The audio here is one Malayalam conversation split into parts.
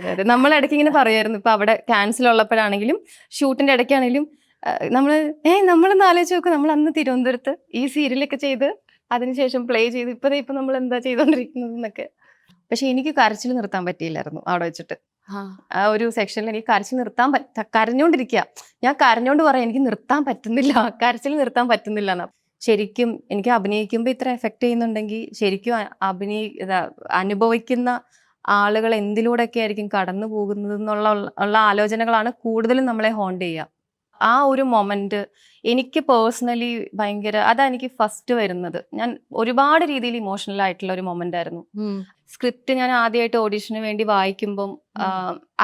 അതെ അതെ, നമ്മൾ ഇടയ്ക്ക് ഇങ്ങനെ പറയായിരുന്നു. ഇപ്പൊ അവിടെ ക്യാൻസൽ ഉള്ളപ്പോഴാണെങ്കിലും ഷൂട്ടിന്റെ ഇടയ്ക്കാണെങ്കിലും നമ്മളൊന്ന് ആലോചിച്ച് നോക്കും, നമ്മൾ അന്ന് തിരുവനന്തപുരത്ത് ഈ സീരിയലൊക്കെ ചെയ്ത് അതിനുശേഷം പ്ലേ ചെയ്ത് ഇപ്പൊ നമ്മൾ എന്താ ചെയ്തോണ്ടിരിക്കുന്നത് എന്നൊക്കെ. പക്ഷെ എനിക്ക് കരച്ചിൽ നിർത്താൻ പറ്റിയില്ലായിരുന്നു അവിടെ വെച്ചിട്ട്. ആ ഒരു സെക്ഷനിൽ എനിക്ക് കരച്ചിൽ നിർത്താൻ കരഞ്ഞോണ്ടിരിക്കുക. ഞാൻ കരഞ്ഞോണ്ട് പറയാം എനിക്ക് നിർത്താൻ പറ്റുന്നില്ല, കരച്ചിൽ നിർത്താൻ പറ്റുന്നില്ല എന്നാ. ശരിക്കും എനിക്ക് അഭിനയിക്കുമ്പോൾ ഇത്ര എഫക്ട് ചെയ്യുന്നുണ്ടെങ്കിൽ ശരിക്കും അനുഭവിക്കുന്ന ആളുകൾ എന്തിലൂടെയൊക്കെ ആയിരിക്കും കടന്നു പോകുന്നത് എന്നുള്ള ആലോചനകളാണ് കൂടുതലും നമ്മളെ ഹോണ്ട് ചെയ്യുക. ആ ഒരു മൊമെന്റ് എനിക്ക് പേഴ്സണലി ഭയങ്കര, അതാ എനിക്ക് ഫസ്റ്റ് വരുന്നത്. ഞാൻ ഒരുപാട് രീതിയിൽ ഇമോഷണൽ ആയിട്ടുള്ള ഒരു മൊമെന്റ് ആയിരുന്നു. സ്ക്രിപ്റ്റ് ഞാൻ ആദ്യമായിട്ട് ഓഡീഷന് വേണ്ടി വായിക്കുമ്പം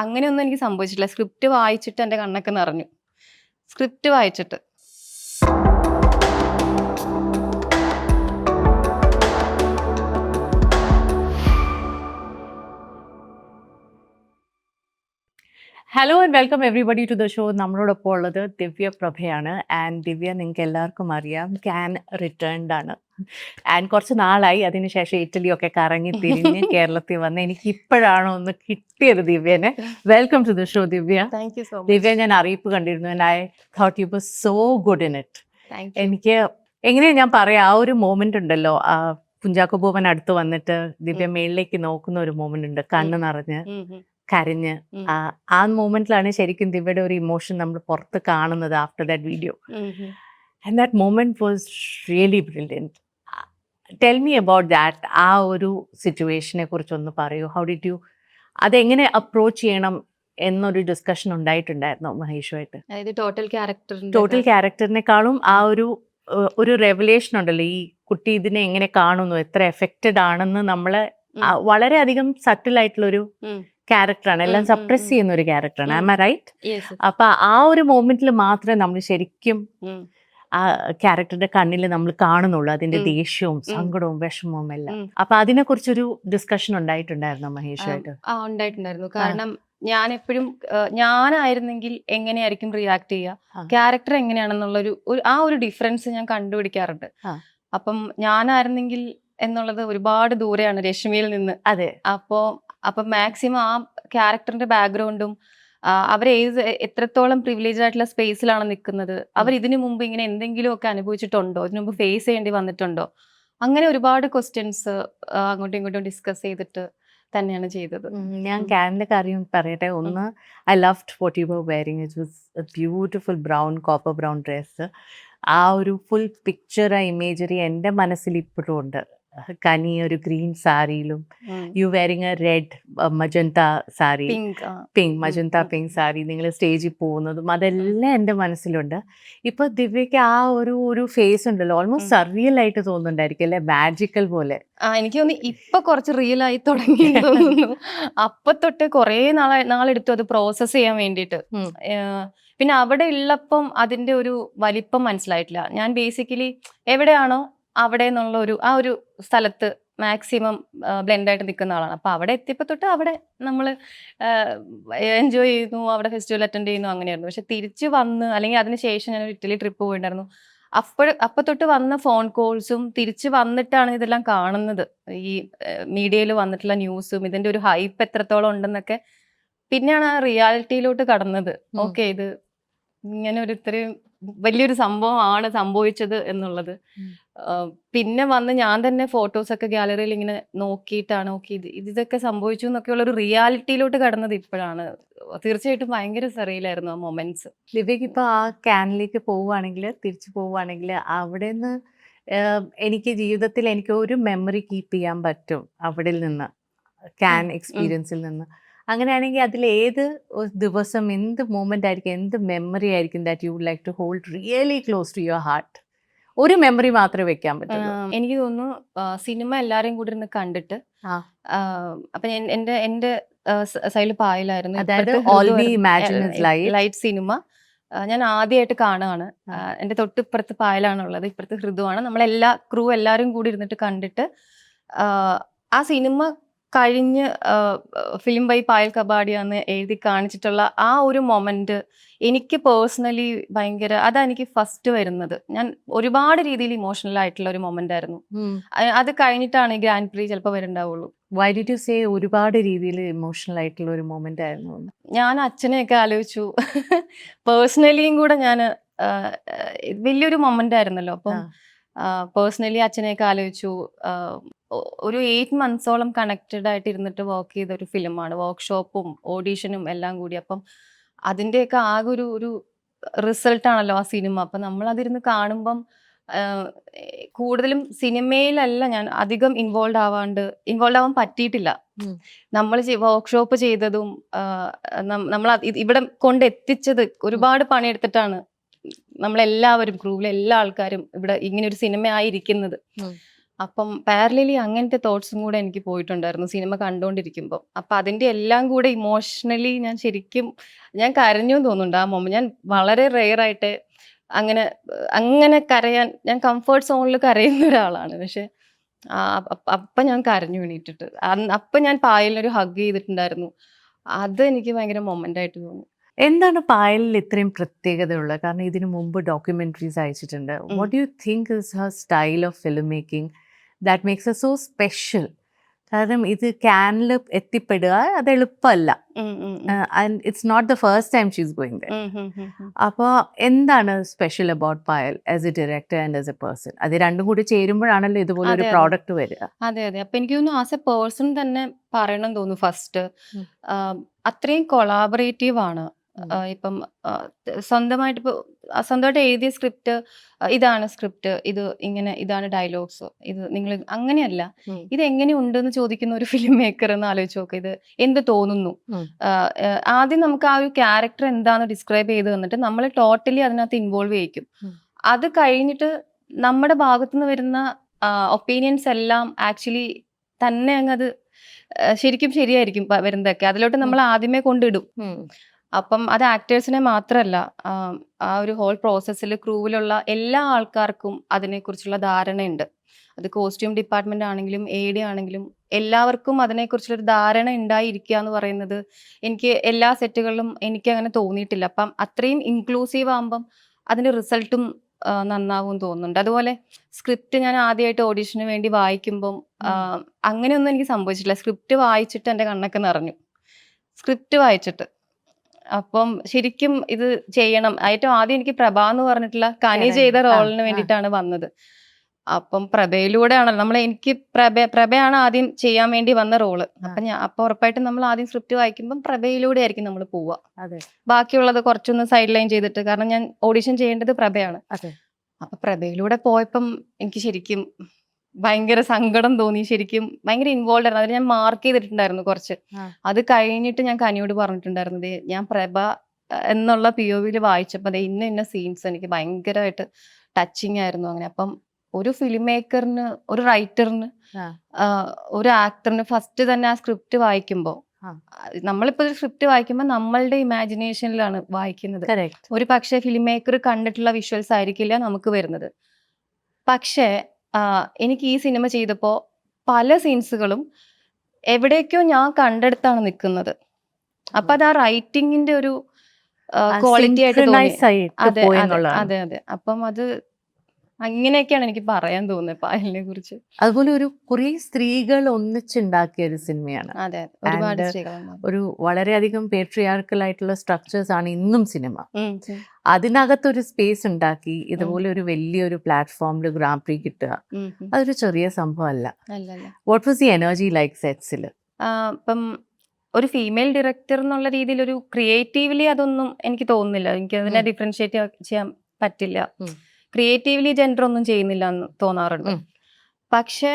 അങ്ങനെയൊന്നും എനിക്ക് സംഭവിച്ചിട്ടില്ല. സ്ക്രിപ്റ്റ് വായിച്ചിട്ട് എൻ്റെ കണ്ണൊക്കെ നിറഞ്ഞു. സ്ക്രിപ്റ്റ് വായിച്ചിട്ട്. Hello and welcome everybody to the show. നമ്മളോടൊപ്പം ഉള്ളത് ദിവ്യ പ്രഭയാണ്. ആൻഡ് ദിവ്യ നിങ്ങൾക്ക് എല്ലാവർക്കും അറിയാം ക്യാൻ റിട്ടേൺഡ് ആണ്. ആൻഡ് കുറച്ച് നാളായി അതിനുശേഷം ഇറ്റലിയൊക്കെ കറങ്ങി തിരിഞ്ഞ് കേരളത്തിൽ വന്ന് എനിക്ക് ഇപ്പോഴാണോ ഒന്ന് കിട്ടിയത് ദിവ്യനെ. Welcome to the show Divya. Thank you so much. Divya ഞാൻ അറിയിപ്പ് കണ്ടിരുന്നു and I thought you were so good in it. Thank you. എനിക്ക് എങ്ങനെയാ ഞാൻ പറയാം, ആ ഒരു മൊമെന്റ് ഉണ്ടല്ലോ, കുഞ്ചാക്കോ ബോബൻ അടുത്ത് വന്നിട്ട് ദിവ്യ മേളിലേക്ക് നോക്കുന്ന ഒരു മൊമെന്റ് ഉണ്ട്, കണ്ണ് നിറഞ്ഞ് കരഞ്ഞ്. ആ മൊമെന്റിലാണ് ശരിക്കും ദിവ്യയുടെ ഒരു ഇമോഷൻ നമ്മൾ പുറത്ത് കാണുന്നത് after that video. And that moment was really brilliant. Tell me about that. ആ ഒരു സിറ്റുവേഷനെ കുറിച്ചൊന്ന് പറയൂ. ഹൗ ഡിഡ് യു അതെങ്ങനെ അപ്രോച്ച് ചെയ്യണം എന്നൊരു ഡിസ്കഷൻ ഉണ്ടായിട്ടുണ്ടായിരുന്നോ മഹേഷുമായിട്ട്? അതായത് ടോട്ടൽ ക്യാരക്ടറിനെക്കാളും ആ ഒരു റെവലേഷൻ ഉണ്ടല്ലോ, ഈ കുട്ടി ഇതിനെ എങ്ങനെ കാണുന്നു, എത്ര എഫക്റ്റഡ് ആണെന്ന് നമ്മളെ വളരെയധികം സട്ടിൽ ആയിട്ടുള്ളൊരു ക്യാരക്ടറാണ്, എല്ലാം സപ്രസ് ചെയ്യുന്ന ഒരു ക്യാരക്ടറാണ്. Am I right? അപ്പൊ ആ ഒരു മൊമെന്റിൽ മാത്രമേ നമ്മൾ ശരിക്കും ആ ക്യാരക്ടറുടെ കണ്ണിൽ നമ്മൾ കാണുന്നുള്ളൂ അതിന്റെ ദേഷ്യവും സങ്കടവും വിഷമവും എല്ലാം. അപ്പൊ അതിനെ കുറിച്ചൊരു ഡിസ്കഷൻ ഉണ്ടായിട്ടുണ്ടായിരുന്നു മഹേഷുമായിട്ട്? ഉണ്ടായിട്ടുണ്ടായിരുന്നു. കാരണം ഞാൻ എപ്പോഴും ഞാനായിരുന്നെങ്കിൽ എങ്ങനെയായിരിക്കും റിയാക്ട് ചെയ്യുക, ക്യാരക്ടർ എങ്ങനെയാണെന്നുള്ളൊരു ആ ഒരു ഡിഫറൻസ് ഞാൻ കണ്ടുപിടിക്കാറുണ്ട്. അപ്പം ഞാനായിരുന്നെങ്കിൽ എന്നുള്ളത് ഒരുപാട് ദൂരെയാണ് രശ്മിയിൽ നിന്ന്. അതെ. അപ്പൊ മാക്സിമം ആ ക്യാരക്ടറിന്റെ ബാക്ക്ഗ്രൗണ്ടും എത്രത്തോളം പ്രിവിലേജ് ആയിട്ടുള്ള സ്പേസിലാണ് നിൽക്കുന്നത്, അവർ ഇതിനു മുമ്പ് ഇങ്ങനെ എന്തെങ്കിലുമൊക്കെ അനുഭവിച്ചിട്ടുണ്ടോ, ഇതിനു മുമ്പ് ഫേസ് ചെയ്യേണ്ടി വന്നിട്ടുണ്ടോ, അങ്ങനെ ഒരുപാട് ക്വസ്റ്റ്യൻസ് അങ്ങോട്ടും ഇങ്ങോട്ടും ഡിസ്കസ് ചെയ്തിട്ട് തന്നെയാണ് ചെയ്തത്. ഞാൻ ക്യാനിലെ കാര്യം പറയട്ടെ. ഒന്ന്, I loved what you were wearing. It was a beautiful brown, copper brown dress. ആ ഒരു ഫുൾ പിക്ചർ, ആ ഇമേജറി എൻ്റെ മനസ്സിൽ ഇപ്പോഴും ഉണ്ട്. കനി ഒരു ഗ്രീൻ സാരിയിലും you wearing a red magenta sari, pink magenta pink sari, നിങ്ങൾ സ്റ്റേജിൽ പോകുന്നതും അതെല്ലാം എൻ്റെ മനസ്സിലുണ്ട്. ഇപ്പൊ ദിവ്യക്ക് ആ ഒരു ഫേസ് ഉണ്ടല്ലോ, ഓൾമോസ്റ്റ് സർറിയൽ ആയിട്ട് തോന്നുന്നുണ്ടായിരിക്കും അല്ലെ, മാജിക്കൽ പോലെ. എനിക്ക് തോന്നുന്നു ഇപ്പൊ കുറച്ച് റിയൽ ആയി തുടങ്ങി തോന്നുന്നു. അപ്പൊ തൊട്ട് കുറെ നാളെടുത്തു അത് പ്രോസസ് ചെയ്യാൻ വേണ്ടിയിട്ട്. പിന്നെ അവിടെ ഉള്ളപ്പം അതിന്റെ ഒരു വലിപ്പം മനസ്സിലായിട്ടില്ല. ഞാൻ ബേസിക്കലി എവിടെയാണോ അവിടെ എന്നുള്ള ആ ഒരു സ്ഥലത്ത് മാക്സിമം ബ്ലെൻഡായിട്ട് നിൽക്കുന്ന ആളാണ്. അപ്പൊ അവിടെ എത്തിയപ്പോ തൊട്ട് അവിടെ നമ്മൾ എൻജോയ് ചെയ്യുന്നു, അവിടെ ഫെസ്റ്റിവൽ അറ്റൻഡ് ചെയ്യുന്നു, അങ്ങനെയായിരുന്നു. പക്ഷെ തിരിച്ചു വന്ന്, അല്ലെങ്കിൽ അതിനുശേഷം ഞാൻ ഇറ്റലി ട്രിപ്പ് പോയിട്ടുണ്ടായിരുന്നു. അപ്പൊ തൊട്ട് വന്ന ഫോൺ കോൾസും തിരിച്ചു വന്നിട്ടാണ് ഇതെല്ലാം കാണുന്നത്, ഈ മീഡിയയിൽ വന്നിട്ടുള്ള ന്യൂസും ഇതിന്റെ ഒരു ഹൈപ്പ് എത്രത്തോളം ഉണ്ടെന്നൊക്കെ. പിന്നെയാണ് ആ റിയാലിറ്റിയിലോട്ട് കടന്നത്. ഓക്കെ, ഇത് ഇങ്ങനെ ഇത്രയും വലിയൊരു സംഭവമാണ് സംഭവിച്ചത് എന്നുള്ളത്. പിന്നെ വന്ന് ഞാൻ തന്നെ ഫോട്ടോസൊക്കെ ഗാലറിയിൽ ഇങ്ങനെ നോക്കിയിട്ടാണ് ഇതൊക്കെ സംഭവിച്ചു എന്നൊക്കെയുള്ള ഒരു റിയാലിറ്റിയിലോട്ട് കടന്നത് ഇപ്പോഴാണ്. തീർച്ചയായിട്ടും ഭയങ്കര സെറിയിലായിരുന്നു ആ മൊമെന്റ്സ്. ദിവ്യക്ക് ഇപ്പൊ ആ ക്യാനിലേക്ക് പോവുകയാണെങ്കിൽ, തിരിച്ചു പോവുകയാണെങ്കിൽ, അവിടെ നിന്ന് എനിക്ക് ജീവിതത്തിൽ എനിക്ക് ഒരു മെമ്മറി കീപ്പ് ചെയ്യാൻ പറ്റും അവിടെ നിന്ന്, ക്യാൻ എക്സ്പീരിയൻസിൽ നിന്ന്. അങ്ങനെയാണെങ്കിൽ അതിൽ ഏത് ദിവസം, എന്ത് മൂമെന്റ് ആയിരിക്കും, എന്ത് മെമ്മറി ആയിരിക്കും that you would like to hold really close to your heart? ഒരു മെമ്മറി മാത്രമേ വെക്കാൻ പറ്റുള്ളൂ. എനിക്ക് തോന്നുന്നു സിനിമ എല്ലാരെയും കൂടി ഇരുന്ന് കണ്ടിട്ട്, അപ്പൊ എന്റെ സൈഡിൽ പായലായിരുന്നു, ലൈറ്റ് സിനിമ ഞാൻ ആദ്യമായിട്ട് കാണുകയാണ്. എന്റെ തൊട്ടിപ്പുറത്ത് പായലാണുള്ളത്, ഇപ്പുറത്ത് ഹൃദുവാണ്. നമ്മളെല്ലാ ക്രൂ എല്ലാരും കൂടി ഇരുന്നിട്ട് കണ്ടിട്ട് ആ സിനിമ കഴിഞ്ഞ് ഫിലിം ബൈ പായൽ കബാഡിയ എന്ന് എഴുതി കാണിച്ചിട്ടുള്ള ആ ഒരു മൊമെന്റ് എനിക്ക് പേഴ്സണലി ഭയങ്കര, അതാ എനിക്ക് ഫസ്റ്റ് വരുന്നത്. ഞാൻ ഒരുപാട് രീതിയിൽ ഇമോഷണൽ ആയിട്ടുള്ള ഒരു മൊമെന്റ് ആയിരുന്നു. അത് കഴിഞ്ഞിട്ടാണ് ഈ ഗ്രാൻഡ് പ്രീ ചിലപ്പോൾ വരുന്നുണ്ടാവുള്ളൂ. വൈ ഡിഡ് യു സേ ഒരുപാട് രീതിയിൽ ഇമോഷണൽ ആയിട്ടുള്ള ഒരു മൊമെന്റ് ആയിരുന്നു? ഞാൻ അച്ഛനെയൊക്കെ ആലോചിച്ചു. പേഴ്സണലിയും കൂടെ ഞാൻ വലിയൊരു മൊമെന്റ് ആയിരുന്നല്ലോ. അപ്പം പേഴ്സണലി അച്ഛനെയൊക്കെ ആലോചിച്ചു. ഒരു 8 months കണക്റ്റഡ് ആയിട്ട് ഇരുന്നിട്ട് വർക്ക് ചെയ്ത ഒരു ഫിലിമാണ്. വർക്ക്ഷോപ്പും ഓഡീഷനും എല്ലാം കൂടി. അപ്പം അതിൻ്റെയൊക്കെ ആകെ ഒരു റിസൾട്ടാണല്ലോ ആ സിനിമ. അപ്പം നമ്മളതിരുന്ന് കാണുമ്പം കൂടുതലും സിനിമയിലല്ല ഞാൻ അധികം ഇൻവോൾവ് ആവാൻ പറ്റിയിട്ടില്ല. നമ്മൾ വർക്ക്ഷോപ്പ് ചെയ്തതും നമ്മൾ ഇവിടെ കൊണ്ടെത്തിച്ചത് ഒരുപാട് പണിയെടുത്തിട്ടാണ് നമ്മളെല്ലാവരും, ക്രൂവിലെ എല്ലാ ആൾക്കാരും ഇവിടെ ഇങ്ങനെ ഒരു സിനിമ ആയിരിക്കുന്നത്. അപ്പം പാരലലി അങ്ങനത്തെ തോട്ട്സും കൂടെ എനിക്ക് പോയിട്ടുണ്ടായിരുന്നു സിനിമ കണ്ടുകൊണ്ടിരിക്കുമ്പോൾ. അപ്പം അതിൻ്റെ എല്ലാം കൂടെ ഇമോഷണലി ഞാൻ കരഞ്ഞു തോന്നുന്നുണ്ട് ആ മൊമെന്റ്. ഞാൻ വളരെ റെയറായിട്ട് അങ്ങനെ കരയാൻ, ഞാൻ കംഫർട്ട് സോണിൽ കരയുന്ന ഒരാളാണ്. പക്ഷെ അപ്പം ഞാൻ കരഞ്ഞു എണീറ്റിട്ട്. അപ്പം ഞാൻ പായലിനൊരു ഹഗ് ചെയ്തിട്ടുണ്ടായിരുന്നു. അത് എനിക്ക് ഭയങ്കര മൊമെന്റ് ആയിട്ട് തോന്നി. എന്താണ് പായലിൽ ഇത്രയും പ്രത്യേകതയുള്ളത്? കാരണം ഇതിനു മുമ്പ് ഡോക്യുമെന്ററീസ് അയച്ചിട്ടുണ്ട്. What do you think is her style of film making that makes her so special? കാരണം ഇത് ക്യാനിൽ എത്തിപ്പെടുക അത് എളുപ്പമല്ല. And it's not the first time she's going there. അപ്പോൾ എന്താണ് special about Payal as a director and as a person? അത് രണ്ടും കൂടി ചേരുമ്പോഴാണല്ലോ ഇതുപോലെ ഒരു പ്രോഡക്റ്റ് വരിക. അതെ. അപ്പൊ എനിക്ക് തോന്നുന്നു ആസ് എ പേഴ്സൺ തന്നെ പറയണം തോന്നുന്നു ഫസ്റ്റ്. അത്രയും കൊളാബറേറ്റീവ് ആണ്. ഇപ്പം സ്വന്തമായിട്ട് എഴുതിയ സ്ക്രിപ്റ്റ്, ഇതാണ് സ്ക്രിപ്റ്റ്, ഇതാണ് ഡയലോഗ്സ്, ഇത് നിങ്ങൾ അങ്ങനെയല്ല, ഇത് എങ്ങനെ ഉണ്ടെന്ന് ചോദിക്കുന്ന ഒരു ഫിലിം മേക്കർ എന്ന് ആലോചിച്ച് നോക്കുക. ഇത് എന്ത് തോന്നുന്നു? ആദ്യം നമുക്ക് ആ ഒരു ക്യാരക്ടർ എന്താന്ന് ഡിസ്ക്രൈബ് ചെയ്ത് തന്നിട്ട് നമ്മൾ ടോട്ടലി അതിനകത്ത് ഇൻവോൾവ് ചെയ്യിക്കും. അത് കഴിഞ്ഞിട്ട് നമ്മുടെ ഭാഗത്തുനിന്ന് വരുന്ന ഒപ്പീനിയൻസ് എല്ലാം ആക്ച്വലി തന്നെ അത് ശരിക്കും ശരിയായിരിക്കും വരുന്നതൊക്കെ. അതിലോട്ട് നമ്മൾ ആദ്യമേ കൊണ്ടിടും. അപ്പം അത് ആക്ടേഴ്സിനെ മാത്രമല്ല, ആ ഒരു ഹോൾ പ്രോസസ്സിൽ ക്രൂവിലുള്ള എല്ലാ ആൾക്കാർക്കും അതിനെക്കുറിച്ചുള്ള ധാരണയുണ്ട്. അത് കോസ്റ്റ്യൂം ഡിപ്പാർട്ട്മെന്റ് ആണെങ്കിലും AD ആണെങ്കിലും എല്ലാവർക്കും അതിനെക്കുറിച്ചുള്ളൊരു ധാരണ ഉണ്ടായിരിക്കുക എന്ന് പറയുന്നത് എനിക്ക് എല്ലാ സെറ്റുകളിലും എനിക്ക് അങ്ങനെ തോന്നിയിട്ടില്ല. അപ്പം അത്രയും ഇൻക്ലൂസീവ് ആകുമ്പം അതിന്റെ റിസൾട്ടും നന്നാവും തോന്നുന്നുണ്ട്. അതുപോലെ സ്ക്രിപ്റ്റ് ഞാൻ ആദ്യമായിട്ട് ഓഡീഷന് വേണ്ടി വായിക്കുമ്പം അങ്ങനെയൊന്നും എനിക്ക് സംഭവിച്ചിട്ടില്ല. സ്ക്രിപ്റ്റ് വായിച്ചിട്ട് എൻ്റെ കണ്ണൊക്കെ നിറഞ്ഞു. സ്ക്രിപ്റ്റ് വായിച്ചിട്ട് അപ്പം ശരിക്കും ഇത് ചെയ്യണം. ഏറ്റവും ആദ്യം എനിക്ക് പ്രഭ എന്ന് പറഞ്ഞിട്ടുള്ള കനി ചെയ്ത റോളിന് വേണ്ടിയിട്ടാണ് വന്നത്. അപ്പം പ്രഭയിലൂടെയാണല്ലോ എനിക്ക് പ്രഭയാണ് ആദ്യം ചെയ്യാൻ വേണ്ടി വന്ന റോള്. അപ്പൊ ഉറപ്പായിട്ടും നമ്മൾ ആദ്യം സ്ക്രിപ്റ്റ് വായിക്കുമ്പോൾ പ്രഭയിലൂടെ ആയിരിക്കും നമ്മൾ പോവുക. ബാക്കിയുള്ളത് കുറച്ചൊന്ന് സൈഡ് ലൈൻ ചെയ്തിട്ട്, കാരണം ഞാൻ ഓഡിഷൻ ചെയ്യേണ്ടത് പ്രഭയാണ്. അപ്പൊ പ്രഭയിലൂടെ പോയപ്പം എനിക്ക് ശരിക്കും ഭയങ്കര സങ്കടം തോന്നി. ശരിക്കും ഭയങ്കര ഇൻവോൾവ് ആയിരുന്നു. അതിന് ഞാൻ മാർക്ക് ചെയ്തിട്ടുണ്ടായിരുന്നു കുറച്ച്. അത് കഴിഞ്ഞിട്ട് ഞാൻ കനിയോട് പറഞ്ഞിട്ടുണ്ടായിരുന്നത്, ഞാൻ പ്രഭ എന്നുള്ള POV വായിച്ചപ്പോൾ ഇന്ന സീൻസ് എനിക്ക് ഭയങ്കരമായിട്ട് ടച്ചിങ് ആയിരുന്നു. അങ്ങനെ അപ്പം ഒരു ഫിലിം മേക്കറിന്, ഒരു റൈറ്ററിന്, ഒരു ആക്ടറിന് ഫസ്റ്റ് തന്നെ ആ സ്ക്രിപ്റ്റ് വായിക്കുമ്പോൾ, നമ്മളിപ്പോ ഒരു സ്ക്രിപ്റ്റ് വായിക്കുമ്പോൾ നമ്മളുടെ ഇമാജിനേഷനിലാണ് വായിക്കുന്നത്. ഒരു പക്ഷേ ഫിലിം മേക്കർ കണ്ടിട്ടുള്ള വിഷ്വൽസ് ആയിരിക്കില്ല നമുക്ക് വരുന്നത്. പക്ഷേ എനിക്ക് ഈ സിനിമ ചെയ്തപ്പോൾ പല സീൻസുകളും എവിടേക്കോ ഞാൻ കണ്ടെടുത്താണ് നിൽക്കുന്നത്. അപ്പൊ അത് ആ റൈറ്റിങ്ങിന്റെ ഒരു ക്വാളിറ്റി ആയിട്ട് തോന്നി. അതെ. അപ്പം അത് അങ്ങനെയൊക്കെയാണ് എനിക്ക് പറയാൻ തോന്നുന്നത് പായലിനെ കുറിച്ച്. അതുപോലെ ഒരു കുറേ സ്ത്രീകൾ ഒന്നിച്ചുണ്ടാക്കിയ ഒരു സിനിമയാണ്. അതെ, ഒരുപാട് സ്ത്രീകളുണ്ട്. ഒരു വളരെയധികം പേട്രിയാർക്കൽ ആയിട്ടുള്ള സ്ട്രക്ചേഴ്സ് ആണ് ഇന്നും സിനിമ. അതിനകത്തൊരു സ്പേസ് ഉണ്ടാക്കി ഇതുപോലെ ഒരു വലിയൊരു പ്ലാറ്റ്ഫോമിൽ ഗ്രാൻഡ് പ്രീ കിട്ടുക അതൊരു ചെറിയ സംഭവമല്ല. What was the energy like സെറ്റ്സിൽ? ഇപ്പം ഒരു ഫീമെയിൽ ഡയറക്ടർ എന്നുള്ള രീതിയിൽ ഒരു ക്രിയേറ്റീവ്ലി അതൊന്നും എനിക്ക് തോന്നുന്നില്ല. എനിക്ക് അതിനെ ഡിഫറൻഷിയേറ്റ് ചെയ്യാൻ പറ്റില്ല. ക്രിയേറ്റീവ്ലി ജെൻഡർ ഒന്നും ചെയ്യുന്നില്ല എന്ന് തോന്നാറുണ്ട്. പക്ഷെ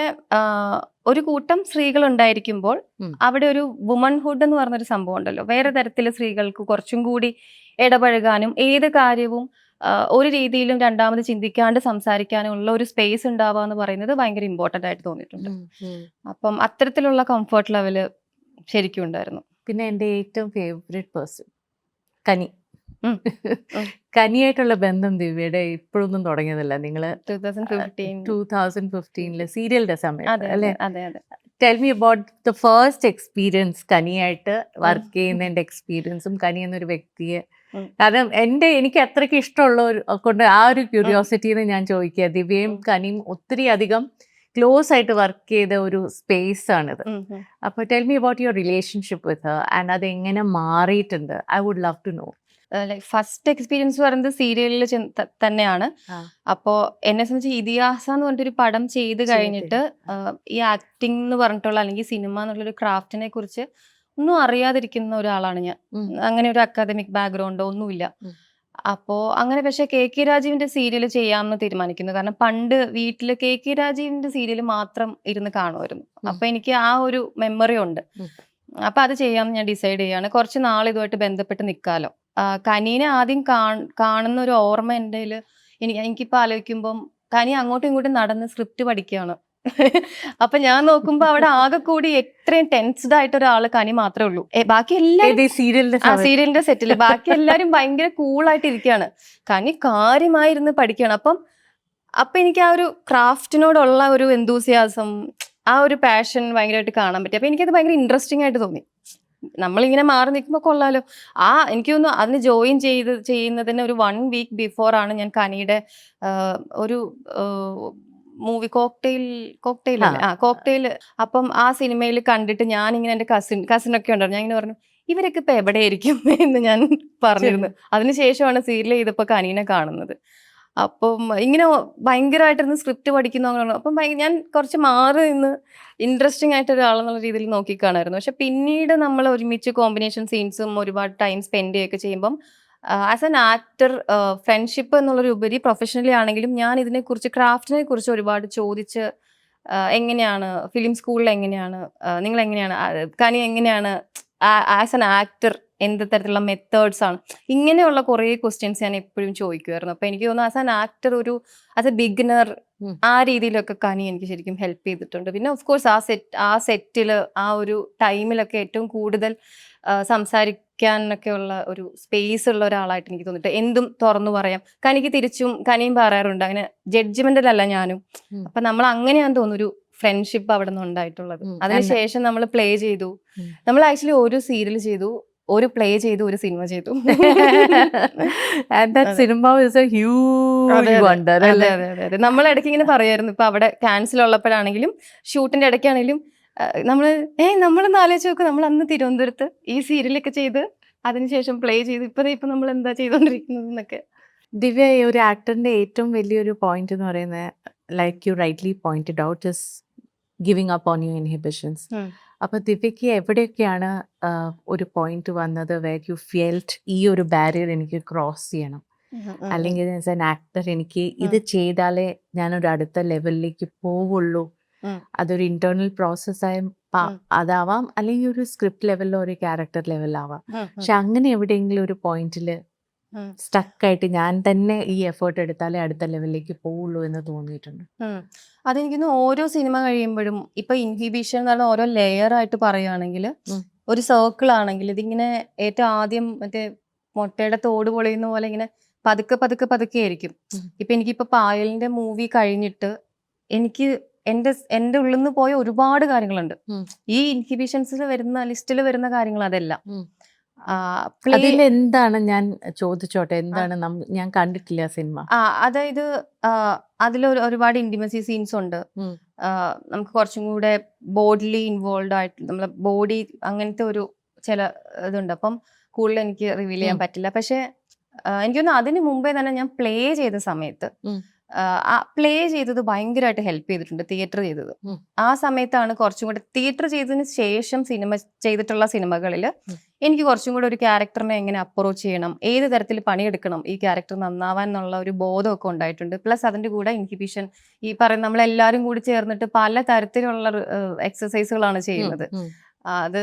ഒരു കൂട്ടം സ്ത്രീകൾ ഉണ്ടായിരിക്കുമ്പോൾ അവിടെ ഒരു വുമൺഹുഡ് എന്ന് പറഞ്ഞൊരു സംഭവം ഉണ്ടല്ലോ. വേറെ തരത്തില് സ്ത്രീകൾക്ക് കുറച്ചും കൂടി ഇടപഴകാനും ഏത് കാര്യവും ഒരു രീതിയിലും രണ്ടാമത് ചിന്തിക്കാണ്ട് സംസാരിക്കാനും ഉള്ള ഒരു സ്പേസ് ഉണ്ടാവുക എന്ന് പറയുന്നത് ഭയങ്കര ഇമ്പോർട്ടന്റ് ആയിട്ട് തോന്നിയിട്ടുണ്ട്. അപ്പം അത്തരത്തിലുള്ള കംഫർട്ട് ലെവല് ശരിക്കും ഉണ്ടായിരുന്നു. പിന്നെ എൻ്റെ ഏറ്റവും ഫേവറേറ്റ് പേഴ്സൺ കനി. കനിയായിട്ടുള്ള ബന്ധം ദിവ്യയുടെ ഇപ്പോഴൊന്നും തുടങ്ങിയതല്ല. നിങ്ങൾ 2015 2015 സീരിയലിന്റെ സമയത്ത് അല്ലേ? Tell me about the first experience കനിയായിട്ട് വർക്ക് ചെയ്യുന്നതിന്റെ എക്സ്പീരിയൻസും കനി എന്നൊരു വ്യക്തിയെ. കാരണം എനിക്ക് അത്രയ്ക്ക് ഇഷ്ടമുള്ള കൊണ്ട് ആ ഒരു ക്യൂരിയോസിറ്റിന്ന് ഞാൻ ചോദിക്കുക. ദിവ്യയും കനിയും ഒത്തിരി അധികം ക്ലോസ് ആയിട്ട് വർക്ക് ചെയ്ത ഒരു സ്പേസ് ആണിത്. അപ്പൊ tell me about your relationship with her and അത് എങ്ങനെ മാറിയിട്ടുണ്ട്. I would love to know. Like first experience പറയുന്നത് സീരിയലിൽ തന്നെയാണ്. അപ്പോ എന്നെ സംബന്ധിച്ച് ഇതിഹാസ എന്ന് പറഞ്ഞിട്ടൊരു പടം ചെയ്ത് കഴിഞ്ഞിട്ട് ഈ ആക്ടിംഗ് എന്ന് പറഞ്ഞിട്ടുള്ള അല്ലെങ്കിൽ സിനിമ എന്നുള്ളൊരു ക്രാഫ്റ്റിനെ കുറിച്ച് ഒന്നും അറിയാതിരിക്കുന്ന ഒരാളാണ് ഞാൻ. അങ്ങനെ ഒരു അക്കാദമിക് ബാക്ക്ഗ്രൗണ്ടോ ഒന്നുമില്ല. അപ്പോ അങ്ങനെ പക്ഷെ KK രാജീവിന്റെ സീരിയൽ ചെയ്യാമെന്ന് തീരുമാനിക്കുന്നു. കാരണം പണ്ട് വീട്ടില് KK രാജീവിന്റെ സീരിയൽ മാത്രം ഇരുന്ന് കാണുമായിരുന്നു. അപ്പൊ എനിക്ക് ആ ഒരു മെമ്മറി ഉണ്ട്. അപ്പൊ അത് ചെയ്യാമെന്ന് ഞാൻ ഡിസൈഡ് ചെയ്യാണ്. കുറച്ച് നാൾ ഇതുമായിട്ട് ബന്ധപ്പെട്ട് നിൽക്കാലോ. കനീനെ ആദ്യം കാണുന്ന ഒരു ഓർമ്മ എൻ്റെ എനിക്കിപ്പോ ആലോചിക്കുമ്പം കനി അങ്ങോട്ടും ഇങ്ങോട്ടും നടന്ന് സ്ക്രിപ്റ്റ് പഠിക്കുകയാണ്. അപ്പൊ ഞാൻ നോക്കുമ്പോ അവിടെ ആകെ കൂടി എത്രയും ടെൻസ്ഡ് ആയിട്ട് ഒരാള് കനി മാത്രമേ ഉള്ളൂ. ബാക്കി എല്ലാവരും സീരിയലിന്റെ സെറ്റില് ബാക്കി എല്ലാരും ഭയങ്കര കൂളായിട്ട് ഇരിക്കുകയാണ്. കനി കാര്യമായിരുന്ന് പഠിക്കുകയാണ്. അപ്പൊ എനിക്ക് ആ ഒരു ക്രാഫ്റ്റിനോടുള്ള ഒരു എന്തൂസിയാസം, ആ ഒരു പാഷൻ ഭയങ്കരമായിട്ട് കാണാൻ പറ്റി. അപ്പൊ എനിക്കത് ഭയങ്കര ഇൻട്രസ്റ്റിംഗ് ആയിട്ട് തോന്നി. നമ്മളിങ്ങനെ മാറി നിൽക്കുമ്പോൾ കൊള്ളാലോ. എനിക്ക് തോന്നുന്നു അതിന് ജോയിൻ ചെയ്യുന്നതിന് ഒരു 1 വീക്ക് ബിഫോർ ആണ് ഞാൻ കനിയുടെ ഒരു മൂവി കോക്ടെയിൽ അപ്പം ആ സിനിമയിൽ കണ്ടിട്ട് ഞാനിങ്ങനെ എൻ്റെ കസിനൊക്കെ ഉണ്ടായിരുന്നു. ഞാൻ ഇങ്ങനെ പറഞ്ഞു ഇവരൊക്കെ ഇപ്പൊ എവിടെയായിരിക്കും എന്ന് ഞാൻ പറഞ്ഞിരുന്നു. അതിനുശേഷമാണ് സീരിയൽ ചെയ്തപ്പോ കനീനെ കാണുന്നത്. അപ്പം ഇങ്ങനെ ഭയങ്കരമായിട്ടിരുന്ന് സ്ക്രിപ്റ്റ് പഠിക്കുന്നു. അപ്പം ഞാൻ കുറച്ച് മാറി നിന്ന് ഇൻട്രസ്റ്റിംഗ് ആയിട്ട് ഒരാളെന്നുള്ള രീതിയിൽ നോക്കിക്കാണായിരുന്നു. പക്ഷെ പിന്നീട് നമ്മൾ ഒരുമിച്ച് കോമ്പിനേഷൻ സീൻസും ഒരുപാട് ടൈം സ്പെൻഡ് ചെയ്യുകയൊക്കെ ചെയ്യുമ്പം ആസ് എൻ ആക്ടർ ഫ്രണ്ട്ഷിപ്പ് എന്നുള്ളൊരു ഉപരി പ്രൊഫഷണലി ആണെങ്കിലും ഞാൻ ഇതിനെക്കുറിച്ച് ക്രാഫ്റ്റിനെ കുറിച്ച് ഒരുപാട് ചോദിച്ച് എങ്ങനെയാണ് ഫിലിം സ്കൂളിൽ എങ്ങനെയാണ് നിങ്ങൾ എങ്ങനെയാണ് കനി എങ്ങനെയാണ് ആസ് എൻ ആക്ടർ എന്ത് തരത്തിലുള്ള മെത്തേഡ്സ് ആണ്, ഇങ്ങനെയുള്ള കുറേ ക്വസ്റ്റ്യൻസ് ഞാൻ എപ്പോഴും ചോദിക്കുമായിരുന്നു. അപ്പൊ എനിക്ക് തോന്നുന്നു as an actor as A beginner ആ രീതിയിലൊക്കെ കനി എനിക്ക് ശരിക്കും ഹെൽപ്പ് ചെയ്തിട്ടുണ്ട്. പിന്നെ ഓഫ് കോഴ്സ് ആ സെറ്റില് ആ ഒരു ടൈമിലൊക്കെ ഏറ്റവും കൂടുതൽ സംസാരിക്കാനൊക്കെ ഉള്ള ഒരു സ്പേസ് ഉള്ള ഒരാളായിട്ട് എനിക്ക് തോന്നിട്ട് എന്തും തുറന്നു പറയാം. കനിയും പറയാറുണ്ട് അങ്ങനെ ജഡ്ജ്മെന്റിലല്ല ഞാനും. അപ്പൊ നമ്മൾ അങ്ങനെയാന്ന് തോന്നുന്നു ഒരു ഫ്രണ്ട്ഷിപ്പ് അവിടെ നിന്ന് ഉണ്ടായിട്ടുള്ളത്. അതിനുശേഷം നമ്മൾ പ്ലേ ചെയ്തു. നമ്മൾ ആക്ച്വലി ഒരു സീരിയൽ ചെയ്തു, ഒരു പ്ലേ ചെയ്തു, ഒരു സിനിമ ചെയ്തു. നമ്മൾ ഇടയ്ക്ക് ഇങ്ങനെ പറയായിരുന്നു. ഇപ്പൊ അവിടെ ക്യാൻസൽ ഉള്ളപ്പോഴാണെങ്കിലും ഷൂട്ടിന്റെ ഇടയ്ക്കാണെങ്കിലും നമ്മളൊന്ന് ആലോചിച്ച് നോക്കും. നമ്മൾ അന്ന് തിരുവനന്തപുരത്ത് ഈ സീരിയലൊക്കെ ചെയ്ത് അതിനുശേഷം പ്ലേ ചെയ്ത് ഇപ്പൊ നമ്മൾ എന്താ ചെയ്തോണ്ടിരിക്കുന്നത് എന്നൊക്കെ. ദിവ്യ, ഒരു ആക്ടറിന്റെ ഏറ്റവും വലിയൊരു പോയിന്റ് എന്ന് പറയുന്നത് like you rightly pointed out is giving up on you inhibitions. അപ്പൊ ദിവ്യക്ക് എവിടെയൊക്കെയാണ് ഒരു പോയിന്റ് വന്നത് വേർ യു ഫെൽറ്റ് ഈ ഒരു ബാരിയർ എനിക്ക് ക്രോസ് ചെയ്യണം, അല്ലെങ്കിൽ ആസ് ആൻ ആക്ടർ എനിക്ക് ഇത് ചെയ്താലേ ഞാനൊരു അടുത്ത ലെവലിലേക്ക് പോവുള്ളൂ? അതൊരു ഇന്റേണൽ പ്രോസസ്സായ അതാവാം, അല്ലെങ്കിൽ ഒരു സ്ക്രിപ്റ്റ് ലെവലിലോ ഒരു ക്യാരക്ടർ ലെവലിലാവാം. പക്ഷെ അങ്ങനെ എവിടെയെങ്കിലും ഒരു പോയിന്റിൽ സ്റ്റക്കായിട്ട് ഞാൻ തന്നെ ഈ എഫേർട്ട് എടുത്താലേ അടുത്ത ലെവലിലേക്ക് പോവുള്ളൂ എന്ന് തോന്നിയിട്ടുണ്ട്. അതെനിക്കൊന്ന് ഓരോ സിനിമ കഴിയുമ്പോഴും ഇപ്പൊ ഇൻഹിബിഷൻ എന്ന് പറഞ്ഞാൽ ഓരോ ലെയർ ആയിട്ട് പറയുകയാണെങ്കിൽ ഒരു സർക്കിൾ ആണെങ്കിൽ ഇതിങ്ങനെ ഏറ്റവും ആദ്യം മറ്റേ മുട്ടയുടെ തോട് പൊളിയുന്ന പോലെ ഇങ്ങനെ പതുക്കെ പതുക്കെ പതുക്കെ ആയിരിക്കും. ഇപ്പൊ എനിക്കിപ്പോ പായലിന്റെ മൂവി കഴിഞ്ഞിട്ട് എനിക്ക് എന്റെ ഉള്ളിൽ നിന്ന് പോയ ഒരുപാട് കാര്യങ്ങളുണ്ട്. ഈ ഇൻഹിബിഷൻസിൽ വരുന്ന ലിസ്റ്റിൽ വരുന്ന കാര്യങ്ങൾ അതെല്ലാം. എന്താണ് ഞാൻ ചോദിച്ചോട്ടെ, എന്താണ് ഞാൻ കണ്ടിട്ടില്ല സിനിമ. അതായത് അതിൽ ഒരുപാട് ഇന്റിമസി സീൻസ് ഉണ്ട്. നമുക്ക് കുറച്ചും കൂടെ ബോഡിലി ഇൻവോൾവ് ആയിട്ട് നമ്മളെ ബോഡി അങ്ങനത്തെ ഒരു ചില ഇതുണ്ട്. അപ്പം കൂടുതൽ എനിക്ക് റിവീൽ ചെയ്യാൻ പറ്റില്ല. പക്ഷെ എനിക്കൊന്ന് അതിന് മുമ്പേ തന്നെ ഞാൻ പ്ലേ ചെയ്ത സമയത്ത് പ്ലേ ചെയ്തത് ഭയങ്കരമായിട്ട് ഹെൽപ്പ് ചെയ്തിട്ടുണ്ട്. തിയേറ്റർ ചെയ്തത് ആ സമയത്താണ് കുറച്ചും കൂടെ തിയേറ്റർ ചെയ്തതിന് ശേഷം ചെയ്തിട്ടുള്ള സിനിമകളിൽ എനിക്ക് കുറച്ചും കൂടെ ഒരു ക്യാരക്ടറിനെ എങ്ങനെ അപ്രോച്ച് ചെയ്യണം, ഏത് തരത്തിൽ പണിയെടുക്കണം ഈ ക്യാരക്ടർ നന്നാവാൻ എന്നുള്ള ഒരു ബോധമൊക്കെ ഉണ്ടായിട്ടുണ്ട്. പ്ലസ് അതിന്റെ കൂടെ ഇൻഹിബിഷൻ ഈ പറയുന്ന നമ്മളെല്ലാരും കൂടി ചേർന്നിട്ട് പല തരത്തിലുള്ള എക്സസൈസുകളാണ് ചെയ്യുന്നത്. അത്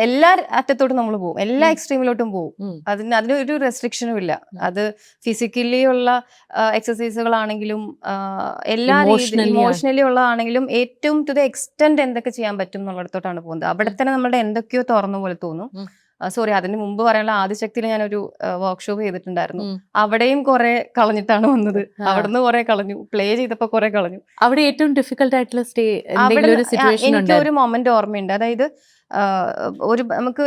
എല്ലാ അറ്റത്തോട്ടും നമ്മൾ പോകും, എല്ലാ എക്സ്ട്രീമിലോട്ടും പോകും. അതിനൊരു റെസ്ട്രിക്ഷനും ഇല്ല. അത് ഫിസിക്കലി ഉള്ള എക്സസൈസുകളാണെങ്കിലും എല്ലാ ഇമോഷണലി ഉള്ളതാണെങ്കിലും ഏറ്റവും ടു ദ എക്സ്റ്റെന്റ് എന്തൊക്കെ ചെയ്യാൻ പറ്റും എന്നുള്ളിടത്തോട്ടാണ് പോകുന്നത്. അവിടെ തന്നെ നമ്മളുടെ എന്തൊക്കെയോ തുറന്ന പോലെ തോന്നും. സോറി അതിന് മുമ്പ് പറയാനുള്ള ആദിശക്തിയിൽ ഞാനൊരു വർക്ക്ഷോപ്പ് ചെയ്തിട്ടുണ്ടായിരുന്നു. ഉം. അവിടെയും കുറെ കളഞ്ഞിട്ടാണ് വന്നത്. ആ. അവിടുന്ന് കുറെ കളഞ്ഞു, പ്ലേ ചെയ്തപ്പോ കുറെ കളഞ്ഞു. അവിടെ ഏറ്റവും ഡിഫിക്കൽട്ട് ആയിട്ടുള്ള അവിടെ ഒരു സിറ്റുവേഷൻ എനിക്ക് ഉണ്ട്? ഒരു മൊമെന്റ് ഓർമ്മയുണ്ട്. അതായത് ഒരു നമുക്ക്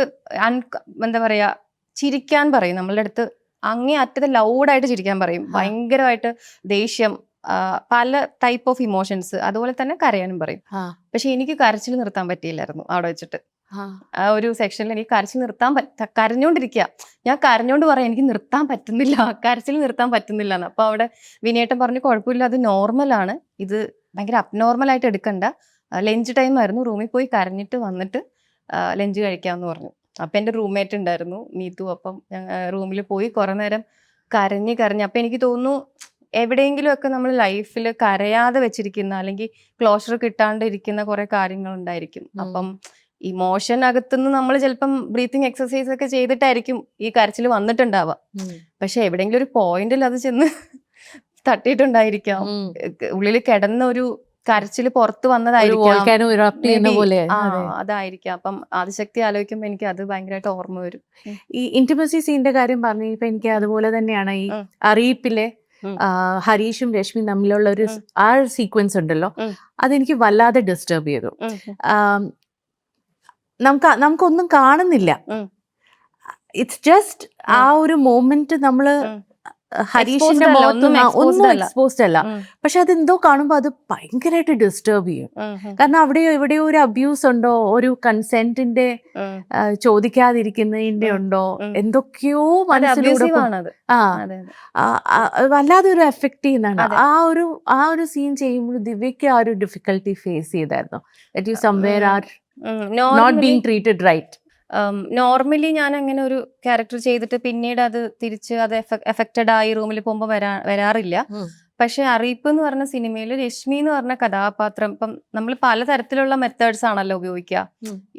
എന്താ പറയാ, ചിരിക്കാൻ പറയും നമ്മളുടെ അടുത്ത്, അങ്ങേ അറ്റത്ത് ലൗഡായിട്ട് ചിരിക്കാൻ പറയും, ഭയങ്കരമായിട്ട് ദേഷ്യം, പല ടൈപ്പ് ഓഫ് ഇമോഷൻസ്, അതുപോലെ തന്നെ കരയാനും പറയും. പക്ഷെ എനിക്ക് കരച്ചിൽ നിർത്താൻ പറ്റിയില്ലായിരുന്നു അവിടെ വെച്ചിട്ട്. ആ ഒരു സെക്ഷനിൽ എനിക്ക് കരച്ചിൽ നിർത്താൻ കരഞ്ഞോണ്ടിരിക്കുക, ഞാൻ കരഞ്ഞോണ്ട് പറയാം എനിക്ക് നിർത്താൻ പറ്റുന്നില്ല, കരച്ചിൽ നിർത്താൻ പറ്റുന്നില്ല എന്ന്. അപ്പൊ അവിടെ വിനയേട്ടൻ പറഞ്ഞു കുഴപ്പമില്ല, അത് നോർമലാണ്, ഇത് ഭയങ്കര അബ്നോർമൽ ആയിട്ട് എടുക്കണ്ട. ലഞ്ച് ടൈം ആയിരുന്നു, റൂമിൽ പോയി കരഞ്ഞിട്ട് വന്നിട്ട് ലഞ്ച് കഴിക്കാമെന്ന് പറഞ്ഞു. അപ്പൊ എൻ്റെ റൂംമേറ്റ് ഉണ്ടായിരുന്നു നീതു. അപ്പം റൂമിൽ പോയി കുറെ നേരം കരഞ്ഞ് അപ്പൊ എനിക്ക് തോന്നുന്നു എവിടെയെങ്കിലും ഒക്കെ നമ്മൾ ലൈഫിൽ കരയാതെ വെച്ചിരിക്കുന്ന അല്ലെങ്കിൽ ക്ലോഷർ കിട്ടാണ്ട് ഇരിക്കുന്ന കുറെ കാര്യങ്ങൾ ഉണ്ടായിരിക്കും. അപ്പം ഇമോഷൻ അകത്തുനിന്ന് നമ്മൾ ചിലപ്പം ബ്രീത്തിങ് എക്സസൈസ് ഒക്കെ ചെയ്തിട്ടായിരിക്കും ഈ കരച്ചിൽ വന്നിട്ടുണ്ടാവുക. പക്ഷെ എവിടെയെങ്കിലും ഒരു പോയിന്റിൽ അത് ചെന്ന് തട്ടിയിട്ടുണ്ടായിരിക്കാം, ഉള്ളിൽ കിടന്ന ഒരു കരച്ചിൽ പുറത്ത് വന്നതായിരിക്കാം, അതായിരിക്കാം. അപ്പം ആദിശക്തി ആലോചിക്കുമ്പോ എനിക്ക് അത് ഭയങ്കരമായിട്ട് ഓർമ്മ വരും. ഈ ഇന്റിമസി സീനിന്റെ കാര്യം പറഞ്ഞപ്പോ എനിക്ക് അതുപോലെ തന്നെയാണ് ഈ അറിയിപ്പിലെ ഹരീഷും രശ്മി തമ്മിലുള്ള ഒരു ആ സീക്വൻസ് ഉണ്ടല്ലോ, അതെനിക്ക് വല്ലാതെ ഡിസ്റ്റർബ് ചെയ്തു. നമുക്കൊന്നും കാണുന്നില്ല, ഇറ്റ്സ് ജസ്റ്റ് ആ ഒരു മൊമെന്റ് നമ്മള് ഹരീഷിന്റെ മുഖത്തൊന്നും എക്സ്പോസ്ഡ് അല്ല, പക്ഷെ അതെന്തോ കാണുമ്പോ അത് ഭയങ്കരമായിട്ട് ഡിസ്റ്റർബ് ചെയ്യും. കാരണം അവിടെയോ എവിടെയോ ഒരു അബ്യൂസ് ഉണ്ടോ, ഒരു കൺസെന്റിന്റെ ചോദിക്കാതിരിക്കുന്നതിന്റെ ഉണ്ടോ, എന്തൊക്കെയോ മനസ്സിലൂടെ വല്ലാതെ ഒരു എഫക്ട് ചെയ്യുന്നതാണ്. ആ ഒരു സീൻ ചെയ്യുമ്പോൾ ദിവ്യക്ക് ആ ഒരു ഡിഫിക്കൽട്ടി ഫേസ് ചെയ്തായിരുന്നു, that you somewhere are not being treated right. Normally ഞാൻ അങ്ങനെ ഒരു ക്യാരക്ടർ ചെയ്തിട്ട് പിന്നീട് അത് തിരിച്ച് അത് എഫക്റ്റഡ് ആയി റൂമിൽ പോകുമ്പോൾ വരാറില്ല. പക്ഷെ അറിയിപ്പ് എന്ന് പറഞ്ഞ സിനിമയിൽ രശ്മി എന്ന് പറഞ്ഞ കഥാപാത്രം, ഇപ്പം നമ്മൾ പലതരത്തിലുള്ള മെത്തേഡ്സ് ആണല്ലോ ഉപയോഗിക്കുക.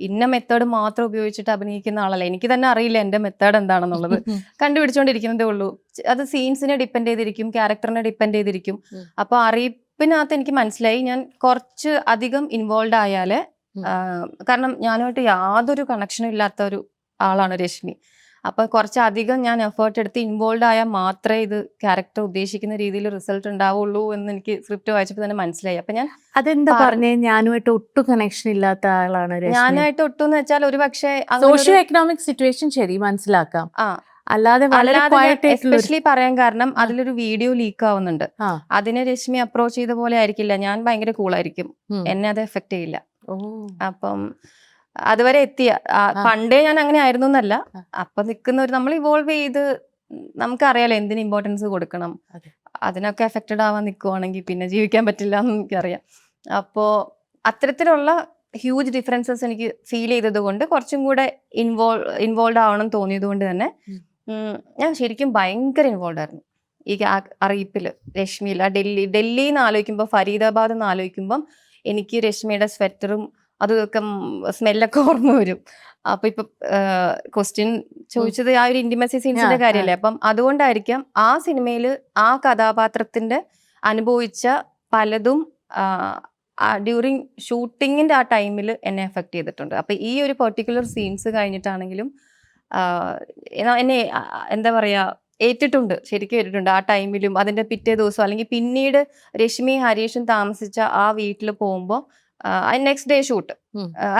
ഇന്ന മെത്തേഡ് മാത്രം ഉപയോഗിച്ചിട്ട് അഭിനയിക്കുന്ന ആളല്ല. എനിക്ക് തന്നെ അറിയില്ല എന്റെ മെത്തേഡ് എന്താണെന്നുള്ളത്, കണ്ടുപിടിച്ചോണ്ടിരിക്കുന്നതേ ഉള്ളൂ. അത് സീൻസിനെ ഡിപ്പെൻഡ് ചെയ്തിരിക്കും, ക്യാരക്ടറിനെ ഡിപ്പെൻഡ് ചെയ്തിരിക്കും. അപ്പൊ അറിയിപ്പിനകത്ത് എനിക്ക് മനസ്സിലായി ഞാൻ കുറച്ച് അധികം ഇൻവോൾവ് ആയാലേ, കാരണം ഞാനുമായിട്ട് യാതൊരു കണക്ഷനും ഇല്ലാത്ത ഒരു ആളാണ് രശ്മി. അപ്പൊ കുറച്ചധികം ഞാൻ എഫേർട്ട് എടുത്ത് ഇൻവോൾവ് ആയാൽ മാത്രമേ ഇത് ക്യാരക്ടർ ഉദ്ദേശിക്കുന്ന രീതിയിൽ റിസൾട്ട് ഉണ്ടാവുള്ളൂ എന്ന് എനിക്ക് സ്ക്രിപ്റ്റ് വായിച്ചപ്പോൾ തന്നെ മനസ്സിലായി. അപ്പൊ ഞാൻ അതെന്താ പറഞ്ഞേ, ഞാനുമായിട്ട് ഒട്ടും കണക്ഷൻ ഇല്ലാത്ത ആളാണ് ഞാനായിട്ട് ഒട്ടും എന്ന് വെച്ചാൽ ഒരു പക്ഷേ സോഷ്യോ എക്കണോമിക് സിറ്റുവേഷൻ ശരി മനസ്സിലാക്കാം, അല്ലാതെ എസ്പെഷ്യലി പറയാൻ കാരണം അതിലൊരു വീഡിയോ ലീക്ക് ആവുന്നുണ്ട്. അതിനെ രശ്മി അപ്രോച്ച് ചെയ്ത പോലെ ആയിരിക്കില്ല, ഞാൻ ഭയങ്കര കൂളായിരിക്കും, എന്നെ അത് എഫക്ട് ചെയ്യില്ല. അപ്പം അതുവരെ എത്തിയ പണ്ടേ ഞാൻ അങ്ങനെ ആയിരുന്നു എന്നല്ല, അപ്പൊ നിൽക്കുന്നവർ നമ്മൾ ഇവോൾവ് ചെയ്ത് നമുക്കറിയാലോ എന്തിന് ഇമ്പോർട്ടൻസ് കൊടുക്കണം. അതിനൊക്കെ എഫക്റ്റഡ് ആവാൻ നിൽക്കുവാണെങ്കിൽ പിന്നെ ജീവിക്കാൻ പറ്റില്ല എന്ന് എനിക്കറിയാം. അപ്പോ അത്തരത്തിലുള്ള ഹ്യൂജ് ഡിഫറൻസസ് എനിക്ക് ഫീൽ ചെയ്തത് കൊണ്ട് കുറച്ചും കൂടെ ഇൻവോൾവ് ആവണം തോന്നിയത് കൊണ്ട് തന്നെ ഞാൻ ശരിക്കും ഭയങ്കര ഇൻവോൾവ് ആയിരുന്നു ഈ അറിയിപ്പില്. രശ്മിയിൽ ഡൽഹിന്ന് ആലോചിക്കുമ്പോൾ, ഫരീദാബാദ് എന്ന് ആലോചിക്കുമ്പം എനിക്ക് രശ്മിയുടെ സ്വെറ്ററും അതൊക്കെ സ്മെല്ലൊക്കെ ഓർമ്മ വരും. അപ്പൊ ഇപ്പൊ ക്വസ്റ്റ്യൻ ചോദിച്ചത് ആ ഒരു ഇന്റിമസി സീൻസിന്റെ കാര്യമല്ലേ, അപ്പം അതുകൊണ്ടായിരിക്കാം ആ സിനിമയില് ആ കഥാപാത്രത്തിന്റെ അനുഭവിച്ച പലതും ഡ്യൂറിങ് ഷൂട്ടിങ്ങിന്റെ ആ ടൈമിൽ എന്നെ എഫക്ട് ചെയ്തിട്ടുണ്ട്. അപ്പൊ ഈ ഒരു പെർട്ടിക്കുലർ സീൻസ് കഴിഞ്ഞിട്ടാണെങ്കിലും എന്നെ എന്താ പറയാ ഏറ്റിട്ടുണ്ട്, ശരിക്കും ഏറ്റിട്ടുണ്ട്. ആ ടൈമിലും അതിന്റെ പിറ്റേ ദിവസം അല്ലെങ്കിൽ പിന്നീട് രശ്മി ഹരീഷും താമസിച്ച ആ വീട്ടിൽ പോകുമ്പോൾ നെക്സ്റ്റ് ഡേ ഷൂട്ട്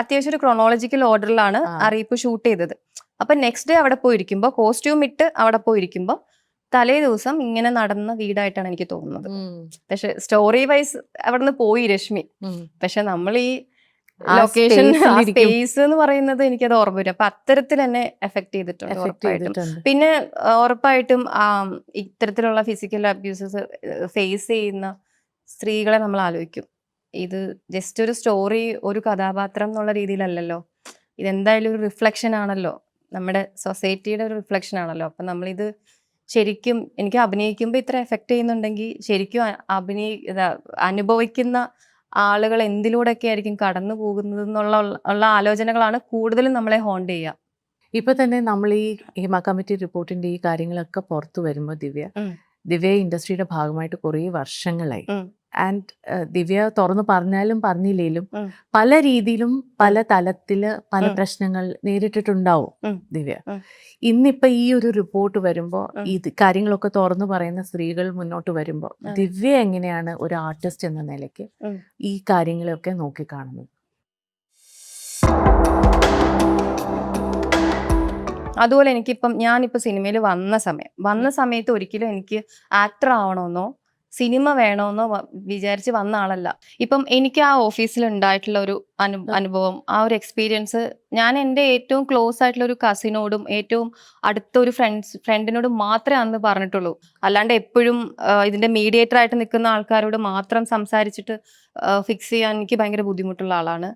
അത്യാവശ്യം ഒരു ക്രോണോളജിക്കൽ ഓർഡറിലാണ് അറിയിപ്പ് ഷൂട്ട് ചെയ്തത്. അപ്പൊ നെക്സ്റ്റ് ഡേ അവിടെ പോയിരിക്കുമ്പോൾ കോസ്റ്റ്യൂം ഇട്ട് അവിടെ പോയിരിക്കുമ്പോൾ തലേ ദിവസം ഇങ്ങനെ നടന്ന വീടായിട്ടാണ് എനിക്ക് തോന്നുന്നത്. പക്ഷെ സ്റ്റോറി വൈസ് അവിടെ നിന്ന് പോയി രശ്മി, പക്ഷെ നമ്മൾ ഈ ലൊക്കേഷൻ സ്പേസ് എന്ന് പറയുന്നത് എനിക്കത് ഓർമ്മ വരും. അപ്പൊ അത്തരത്തിൽ എന്നെ എഫക്ട് ചെയ്തിട്ടുണ്ട് ഉറപ്പായിട്ടും. പിന്നെ ഉറപ്പായിട്ടും ഇത്തരത്തിലുള്ള ഫിസിക്കൽ അബ്യൂസസ് ഫേസ് ചെയ്യുന്ന സ്ത്രീകളെ നമ്മൾ ആലോചിക്കും. ഇത് ജസ്റ്റ് ഒരു സ്റ്റോറി, ഒരു കഥാപാത്രം എന്നുള്ള രീതിയിലല്ലല്ലോ, ഇതെന്തായാലും ഒരു റിഫ്ലക്ഷൻ ആണല്ലോ, നമ്മുടെ സൊസൈറ്റിയുടെ ഒരു റിഫ്ലക്ഷൻ ആണല്ലോ. അപ്പൊ നമ്മളിത് ശരിക്കും എനിക്ക് അഭിനയിക്കുമ്പോൾ ഇത്ര എഫക്ട് ചെയ്യുന്നുണ്ടെങ്കിൽ ശരിക്കും അനുഭവിക്കുന്ന ആളുകൾ എന്തിലൂടെയൊക്കെ ആയിരിക്കും കടന്നു പോകുന്നത് എന്നുള്ള ആലോചനകളാണ് കൂടുതലും നമ്മളെ ഹോണ്ട് ചെയ്യുക. ഇപ്പൊ തന്നെ നമ്മൾ ഈ ഹേമ കമ്മിറ്റി റിപ്പോർട്ടിന്റെ ഈ കാര്യങ്ങളൊക്കെ പുറത്തു വരുമ്പോൾ ദിവ്യ, ദിവ്യ ഇൻഡസ്ട്രിയുടെ ഭാഗമായിട്ട് കുറേ വർഷങ്ങളായി. ഉം. ആൻഡ് ദിവ്യ തുറന്നു പറഞ്ഞാലും പറഞ്ഞില്ലേലും ഉം. പല രീതിയിലും പല തലത്തില് പല ഉം. പ്രശ്നങ്ങൾ നേരിട്ടിട്ടുണ്ടാവും ഉം. ദിവ്യ. ഉം. ഇന്നിപ്പൊ ഈ ഒരു റിപ്പോർട്ട് വരുമ്പോൾ ഉം. ഈ കാര്യങ്ങളൊക്കെ തുറന്നു പറയുന്ന സ്ത്രീകൾ മുന്നോട്ട് വരുമ്പോൾ അതെ. ദിവ്യ എങ്ങനെയാണ് ഒരു ആർട്ടിസ്റ്റ് എന്ന നിലയ്ക്ക് ഉം. ഈ കാര്യങ്ങളൊക്കെ നോക്കിക്കാണുന്നത്? അതുപോലെ ഞാനിപ്പോ സിനിമയിൽ വന്ന സമയത്ത് ഒരിക്കലും എനിക്ക് ആക്ടർ ആവണമെന്നോ സിനിമ വേണമെന്നോ വിചാരിച്ച് വന്ന ആളല്ല. ഇപ്പം എനിക്ക് ആ ഓഫീസിൽ ഉണ്ടായിട്ടുള്ള ഒരു അനുഭവം, ആ ഒരു എക്സ്പീരിയൻസ് ഞാൻ എൻ്റെ ഏറ്റവും ക്ലോസ് ആയിട്ടുള്ള ഒരു കസിനോടും ഏറ്റവും അടുത്ത ഒരു ഫ്രണ്ടിനോടും മാത്രമേ അന്ന് പറഞ്ഞിട്ടുള്ളൂ. അല്ലാണ്ട് എപ്പോഴും ഇതിന്റെ മീഡിയേറ്റർ ആയിട്ട് നിൽക്കുന്ന ആൾക്കാരോട് മാത്രം സംസാരിച്ചിട്ട് ഫിക്സ് ചെയ്യാൻ എനിക്ക് ഭയങ്കര ബുദ്ധിമുട്ടുള്ള ആളാണ്.